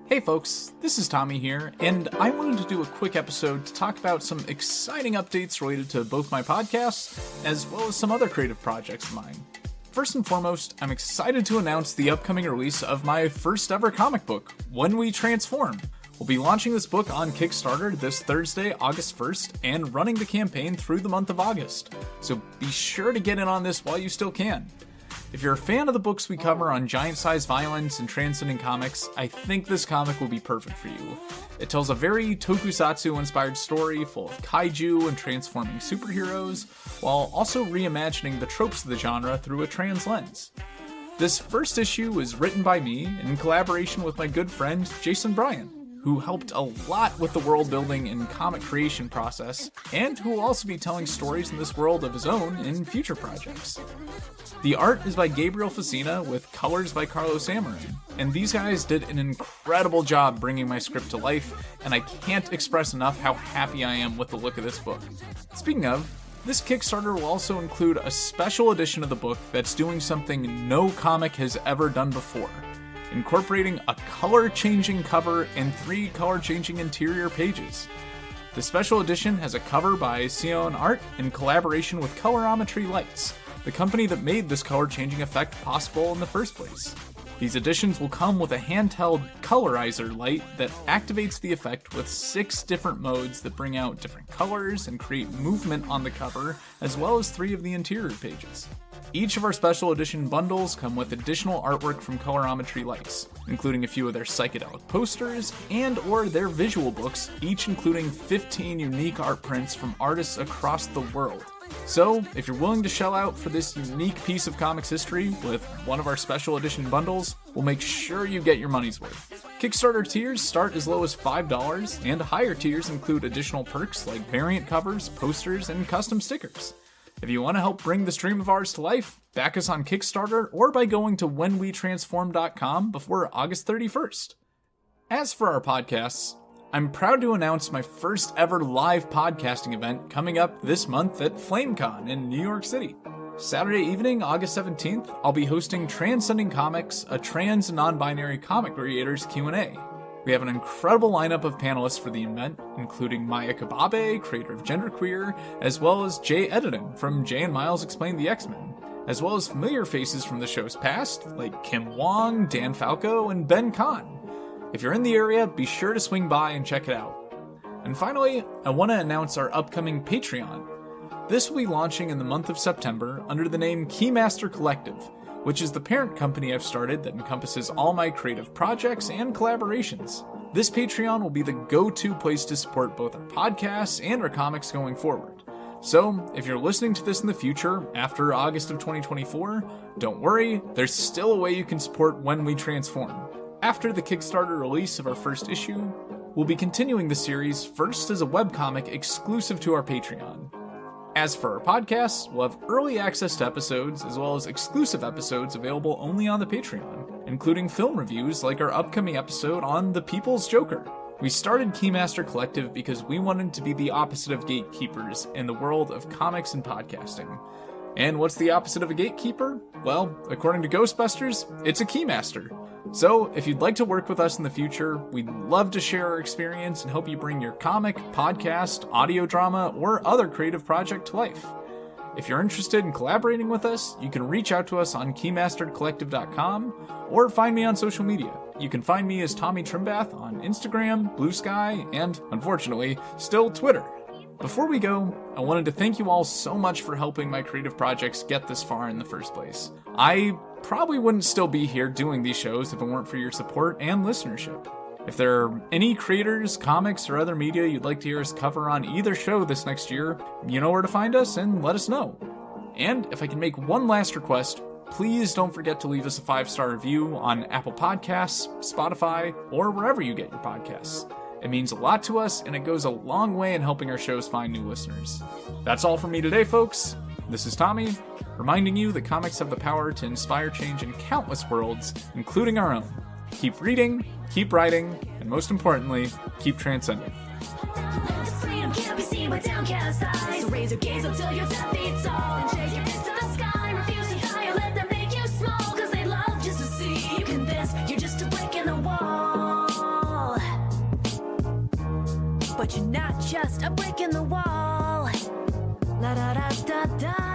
Hey folks, this is Tommy here, and I wanted to do a quick episode to talk about some exciting updates related to both my podcasts, as well as some other creative projects of mine. First and foremost, I'm excited to announce the upcoming release of my first ever comic book, When We Transform. We'll be launching this book on Kickstarter this Thursday, August 1st, and running the campaign through the month of August. So be sure to get in on this while you still can. If you're a fan of the books we cover on Giant Size Violence and Transcending Comics, I think this comic will be perfect for you. It tells a very tokusatsu-inspired story full of kaiju and transforming superheroes, while also reimagining the tropes of the genre through a trans lens. This first issue was written by me in collaboration with my good friend Jason Bryan, who helped a lot with the world building and comic creation process, and who will also be telling stories in this world of his own in future projects. The art is by Gabriel Facina with colors by Carlos Amarin, and these guys did an incredible job bringing my script to life, and I can't express enough how happy I am with the look of this book. Speaking of, this Kickstarter will also include a special edition of the book that's doing something no comic has ever done before, incorporating a color-changing cover and 3 color-changing interior pages. The special edition has a cover by Sion Art in collaboration with Colorimetry Lights, the company that made this color-changing effect possible in the first place. These editions will come with a handheld colorizer light that activates the effect with 6 different modes that bring out different colors and create movement on the cover, as well as 3 of the interior pages. Each of our special edition bundles come with additional artwork from Colorimetry Lights, including a few of their psychedelic posters and or their visual books, each including 15 unique art prints from artists across the world. So, if you're willing to shell out for this unique piece of comics history with one of our special edition bundles, we'll make sure you get your money's worth. Kickstarter tiers start as low as $5, and higher tiers include additional perks like variant covers, posters, and custom stickers. If you want to help bring this dream of ours to life, back us on Kickstarter or by going to whenwetransform.com before August 31st. As for our podcasts, I'm proud to announce my first ever live podcasting event coming up this month at FlameCon in New York City. Saturday evening, August 17th, I'll be hosting Transcending Comics, a trans and non-binary Comic Creators Q&A. We have an incredible lineup of panelists for the event, including Maia Kobabe, creator of Genderqueer, as well as Edidin from Jay and Miles Explain the X-Men, as well as familiar faces from the show's past, like Wang, Dan Falco, and Ben Kahn. If you're in the area, be sure to swing by and check it out. And finally, I want to announce our upcoming Patreon. This will be launching in the month of September under the name Keymaster Collective, which is the parent company I've started that encompasses all my creative projects and collaborations. This Patreon will be the go-to place to support both our podcasts and our comics going forward. So, if you're listening to this in the future, after August of 2024, don't worry, there's still a way you can support When We Transform. After the Kickstarter release of our first issue, we'll be continuing the series first as a webcomic exclusive to our Patreon. As for our podcasts, we'll have early access to episodes as well as exclusive episodes available only on the Patreon, including film reviews like our upcoming episode on The People's Joker. We started Keymaster Collective because we wanted to be the opposite of gatekeepers in the world of comics and podcasting. And what's the opposite of a gatekeeper? Well, according to Ghostbusters, it's a keymaster. So, if you'd like to work with us in the future, we'd love to share our experience and help you bring your comic, podcast, audio drama, or other creative project to life. If you're interested in collaborating with us, you can reach out to us on keymastercollective.com or find me on social media. You can find me as Tommy Trimbath on Instagram, Blue Sky, and, unfortunately, still Twitter. Before we go, I wanted to thank you all so much for helping my creative projects get this far in the first place. I probably wouldn't still be here doing these shows if it weren't for your support and listenership. If there are any creators, comics, or other media you'd like to hear us cover on either show this next year, you know where to find us and let us know. And if I can make one last request, please don't forget to leave us a 5-star review on Apple Podcasts, Spotify, or wherever you get your podcasts. It means a lot to us, and it goes a long way in helping our shows find new listeners. That's all for me today, folks. This is Tommy, reminding you that comics have the power to inspire change in countless worlds, including our own. Keep reading, keep writing, and most importantly, keep transcending. Freedom can't be seen by downcast eyes. So raise your gaze up till you're 10 feet tall and shake your fist to the sky. Refuse to higher, let them make you small, 'cause they love just to see you convinced you're just a brick in the wall. but you're not just a brick in the wall. La da da da da.